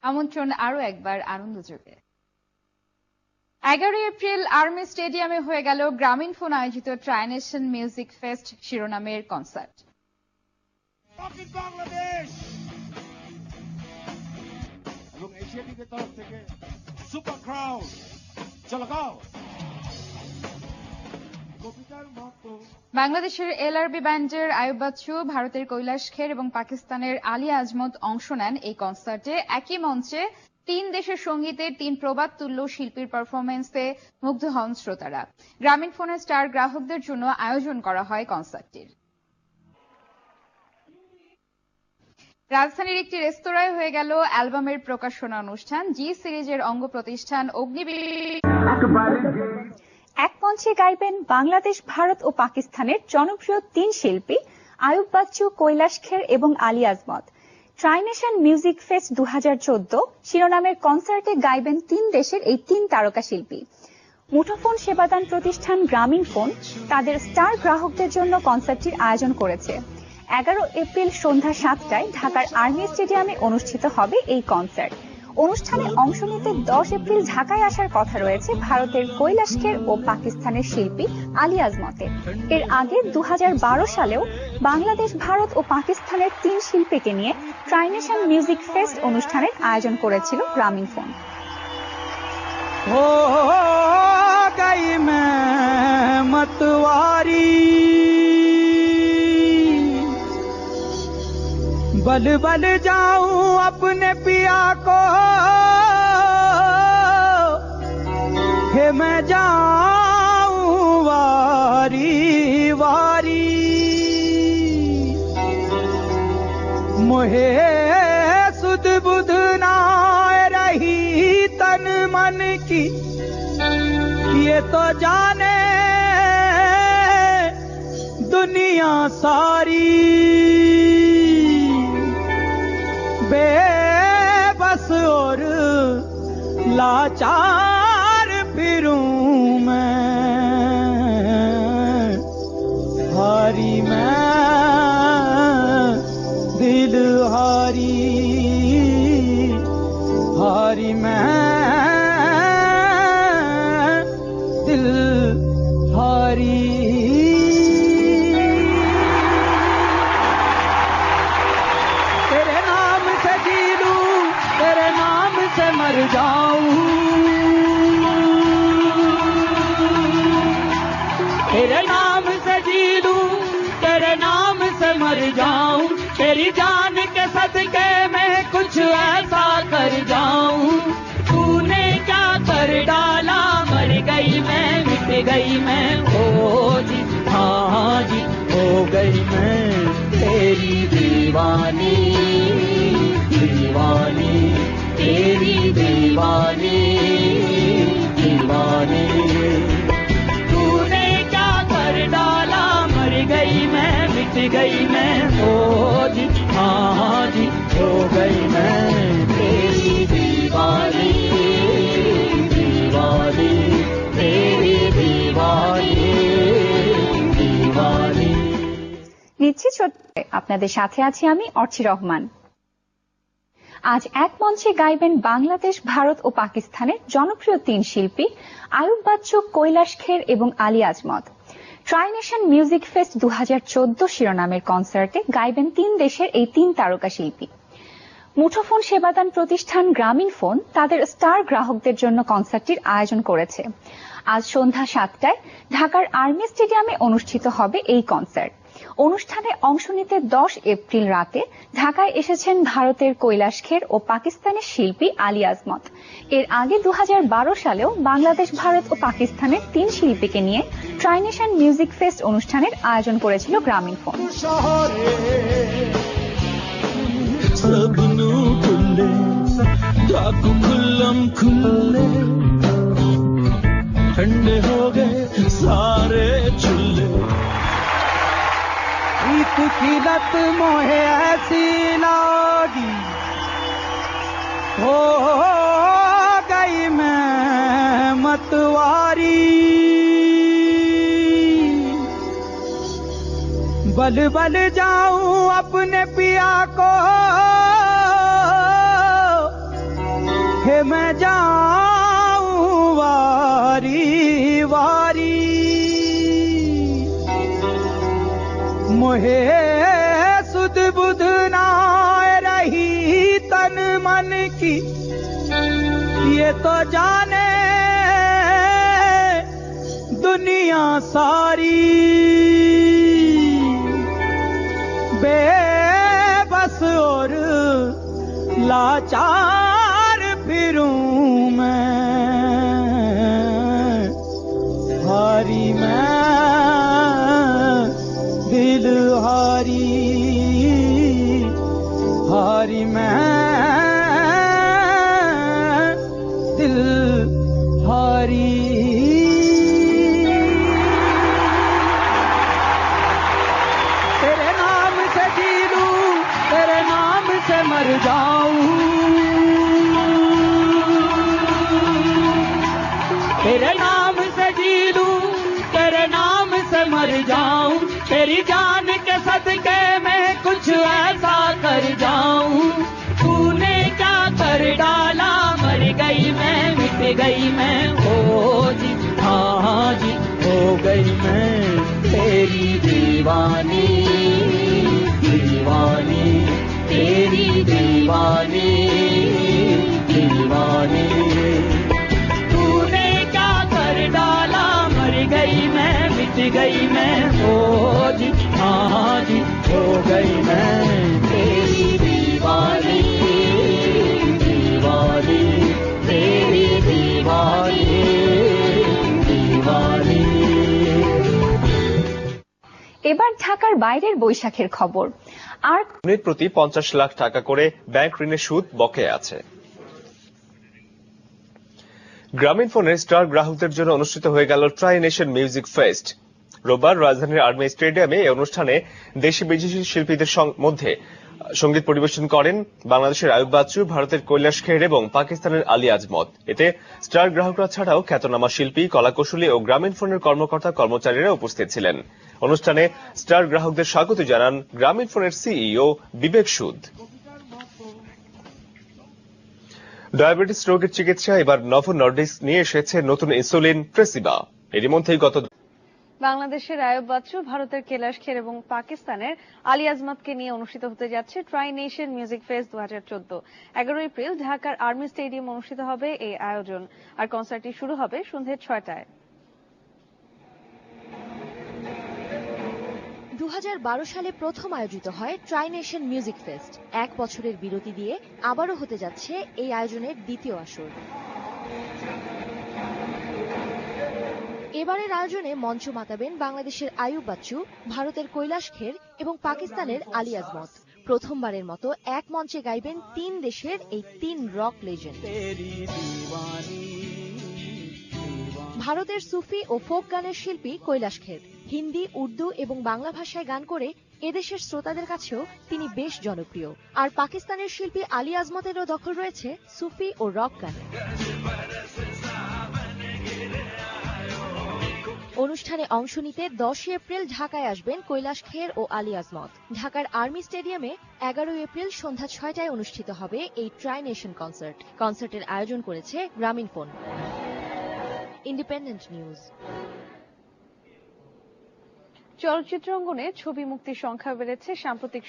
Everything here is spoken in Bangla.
আমন্ত্রণ আরো একবার আনন্দযোগে। 11 এপ্রিল আর্মি স্টেডিয়ামে হয়ে গেল গ্রামীণফোন আয়োজিত ট্রাইনেশন মিউজিক ফেস্ট শিরোনামের কনসার্ট। বাংলাদেশ এবং এশিয়াটিকের তরফ থেকে সুপার ক্রাউড চলগাও। বাংলাদেশের এলআরবি ব্যান্ডের আয়ুব বাচ্চু, ভারতের কৈলাস খের এবং পাকিস্তানের আলিয়া আজমত অংশ নেন এই কনসার্টে। একই মঞ্চে 3 দেশের সঙ্গীতের 3 প্রবাদ তুল্য শিল্পীর পারফরমেন্সে মুগ্ধ হন শ্রোতারা। গ্রামীণফোনের স্টার গ্রাহকদের জন্য আয়োজন করা হয় কনসার্টটির। রাজধানীর একটি রেস্তোরাঁয় হয়ে গেল অ্যালবামের প্রকাশনা অনুষ্ঠান। জি সিরিজের অঙ্গ প্রতিষ্ঠান এক মঞ্চে গাইবেন বাংলাদেশ, ভারত ও পাকিস্তানের জনপ্রিয় 3 শিল্পী আয়ুব বাচ্চু, কৈলাস খের এবং Ali Azmat. Tri-nation music fest 2014 শিরোনামের কনসার্টে গাইবেন 3 দেশের এই 3 তারকা শিল্পী। মুঠোফোন সেবাদান প্রতিষ্ঠান গ্রামীণফোন তাদের স্টার গ্রাহকদের জন্য কনসার্টটির আয়োজন করেছে। 11 এপ্রিল সন্ধ্যা 7টায় ঢাকার আর্মি স্টেডিয়ামে অনুষ্ঠিত হবে এই কনসার্ট। অনুষ্ঠানে অংশ নিতে 10 এপ্রিল ঢাকায় আসার কথা রয়েছে ভারতের কৈলাস খের ও পাকিস্তানের শিল্পী আলী আজমতের। এর আগে 2012 সালেও বাংলাদেশ, ভারত ও পাকিস্তানের 3 শিল্পীকে নিয়ে ট্রাইনেশন মিউজিক ফেস্ট অনুষ্ঠানের আয়োজন করেছিল গ্রামীণফোন। बल बल जाऊं अपने पिया को, हे मैं जाऊं वारी वारी, मोहे सुध बुध ना रही तन मन की, ये तो जाने दुनिया सारी, बेबस और लाचार फिरूं मैं, हारी मैं दिल हारी, हारी मैं दिल हारी। मर जाऊं तेरे नाम से जी लूं, तेरे नाम से मर जाऊं, तेरी जान के सदके में कुछ ऐसा कर जाऊं, तूने क्या कर डाला, मर गई मैं, मिट गई मैं, ओ जी हाँ जी, हो गई मैं तेरी दीवानी, दीवानी तेरी दीवानी, दीवानी, तूने क्या कर डाला, मर गई मैं, मिट गई मैं, ओ जी हाँ जी, हो गई मैं तेरी दीवानी, दीवानी तेरी दीवानी, दीवानी। নিচ্ছি ছোট্ট আপনাদের সাথে আছি আমি অর্চি রহমান। আজ এক মঞ্চে গাইবেন বাংলাদেশ, ভারত ও পাকিস্তানের জনপ্রিয় 3 শিল্পী আয়ুব বাচ্চু, কৈলাস খের এবং Ali Azmat. Tri-nation music fest 2014 শিরোনামের কনসার্টে গাইবেন 3 দেশের এই 3 তারকা শিল্পী। মুঠোফোন সেবাদান প্রতিষ্ঠান গ্রামীণফোন তাদের স্টার গ্রাহকদের জন্য কনসার্টটির আয়োজন করেছে। আজ সন্ধ্যা 7টায় ঢাকার আর্মি স্টেডিয়ামে অনুষ্ঠিত হবে এই কনসার্ট। অনুষ্ঠানে অংশ নিতে 10 এপ্রিল রাতে ঢাকায় এসেছেন ভারতের কৈলাস খের ও পাকিস্তানের শিল্পী আলী আজমত। এর আগে 2012 সালেও বাংলাদেশ, ভারত ও পাকিস্তানের 3 শিল্পীকে নিয়ে ট্রাইনেশন মিউজিক ফেস্ট অনুষ্ঠানের আয়োজন করেছিল গ্রামীণফোন। ठंडे हो गए सारे चूल्हे, ईद की लत मोहे ऐसी लागी, हो गई मैं मतवारी, बल बल जाऊं अपने पिया को, हे मैं जाऊं वारी वारी मोहे सुध बुध ना रही तन मन की ये तो जाने दुनिया सारी बेबस और लाचार फिरूं मैं हारी मैं दिल हारी हारी मैं दिल हारी तेरे नाम से जी लूं तेरे नाम से मर जाऊं तेरे नाम से जी लूं तेरे नाम से मर जाऊं तेरी जान के सदके मैं कुछ ऐसा कर जाऊं तूने क्या कर डाला मर गई मैं मिट गई मैं हो जी हाँ जी हो गई मैं तेरी दीवानी दीवानी तेरी दीवानी दीवानी तूने क्या कर डाला मर गई मैं मिट गई मैं हो जी हाँ जी हो गई मैं तेरी दीवानी दीवानी तेरी दीवानी दीवानी। এবার ঢাকার বাইরের বৈশাখের খবর। আর ঋণের প্রতি 50 লাখ টাকা করে ব্যাংক ঋণের সুদ বকেয়া আছে। গ্রামীণফোনের স্টার গ্রাহকদের জন্য অনুষ্ঠিত হয়ে গেল ট্রাই নেশন মিউজিক ফেস্ট। রোববার রাজধানীর আর্মি স্টেডিয়ামে এই অনুষ্ঠানে দেশি বিদেশি শিল্পীদের মধ্যে সঙ্গীত পরিবেশন করেন বাংলাদেশের আয়ুব বাচ্চু, ভারতের কৈলাস খের এবং পাকিস্তানের আলী আজমত। এতে স্টার গ্রাহকরা ছাড়াও খ্যাতনামা শিল্পী, কলাকুশলী ও গ্রামীণফোনের কর্মকর্তা কর্মচারীরা উপস্থিত ছিলেন। অনুষ্ঠানে স্টার গ্রাহকদের স্বাগত জানান গ্রামীণফোনের সিইও বিবেক সুদ। ডায়াবেটিস রোগের চিকিৎসা এবার নভো নর্ডিস্ক নিয়ে এসেছে নতুন ইনসুলিন ট্রেসিবা। এরই মধ্যেই বাংলাদেশের আয়ুব বাচ্চু, ভারতের কৈলাস খের এবং পাকিস্তানের আলী আজমতকে নিয়ে অনুষ্ঠিত হতে যাচ্ছে try nation music fest 2014। 11 April ঢাকার আর্মি স্টেডিয়াম অনুষ্ঠিত হবে এই আয়োজন। আর কনসার্টটি শুরু হবে সন্ধ্যে 6টায়। 2012 সালে প্রথম আয়োজিত হয় ট্রাই নেশন মিউজিক ফেস্ট। 1 বছরের বিরতি দিয়ে আবারও হতে যাচ্ছে এই আয়োজনের দ্বিতীয় আসর। এবারের আয়োজনে মঞ্চ মাতাবেন বাংলাদেশের আয়ুব বাচ্চু, ভারতের কৈলাস খের এবং পাকিস্তানের আলী আজমত। প্রথমবারের মতো এক মঞ্চে গাইবেন 3 দেশের এই 3 রক লেজেন্ড। ভারতের সুফি ও ফোক গানের শিল্পী কৈলাস খের হিন্দি, উর্দু এবং বাংলা ভাষায় গান করে এদেশের শ্রোতাদের কাছেও তিনি বেশ জনপ্রিয়। আর পাকিস্তানের শিল্পী আলী আজমতেরও দখল রয়েছে সুফি ও রক গানে। অনুষ্ঠানে অংশ নিতে 10 এপ্রিল ঢাকায় আসবেন কৈলাস খের ও আলী আজমত। ঢাকার আর্মি স্টেডিয়ামে 11 এপ্রিল সন্ধ্যা 6টায় অনুষ্ঠিত হবে এই ট্রাই নেশন কনসার্ট। কনসার্টের আয়োজন করেছে গ্রামীণফোন। Independent news. চলচ্চিত্র অঙ্গনে ছবি মুক্তির সংখ্যা বেড়েছে সাম্প্রতিক